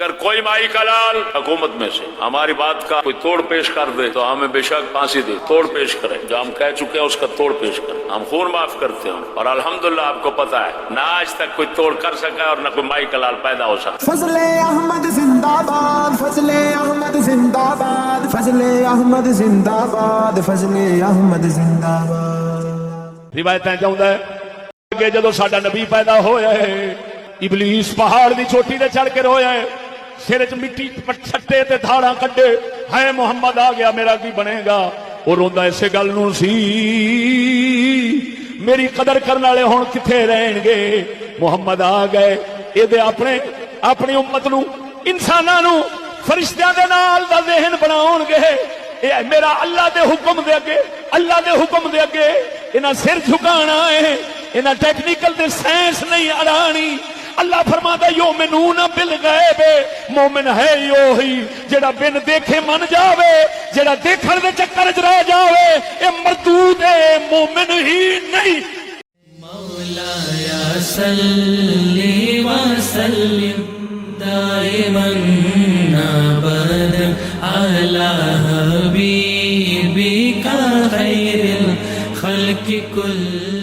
اگر کوئی مائی کا لال حکومت میں سے ہماری بات کا کوئی توڑ پیش کر دے تو ہمیں بے شک پھانسی دے، توڑ پیش کرے، جو ہم کہہ چکے ہیں اس کا توڑ پیش کریں، ہم خون معاف کرتے ہیں۔ اور الحمدللہ آپ کو پتا ہے نہ آج تک کوئی توڑ کر سکا اور نہ کوئی مائی کا لال پیدا ہو سکا۔ فضل احمد زندہ باد، فضل احمد زندہ باد، فضل احمد زندہ باد، فضل احمد زندہ باد۔ روایتیں چاہتا ہے کہ جدو ساڈا نبی پیدا ہویا ہے ابلیس پہاڑ دی چوٹی تے چڑھ کے رویا ہے، سر چ مٹی چھٹے تے دھاڑاں کڈے، ہے محمد آ گیا میرا کی بنے گا۔ اور روندا اسے گل نوں سی میری قدر کرنے والے ہن کتھے رہن گے، محمد آ گئے اے دے اپنی امت نو انساناں نو فرشتیاں دے نال دا ذہن بناون گے۔ اے میرا اللہ دے حکم دے اگے، اللہ دے حکم دے اگے انہاں سر جھکانا ہے، انہاں ٹیکنیکل دے سائنس نہیں اڑانی۔ اللہ فرماتا یومنون بالغیب، مومن ہے یوہی جڑا بن دیکھے من جاوے، جڑا دیکھن دے چکر وچ رہ جاوے، اے مردود ہے، مومن ہی نہیں۔ مولایا صلی وسلم دائما ابدا علی حبیبک خیر الخلق کل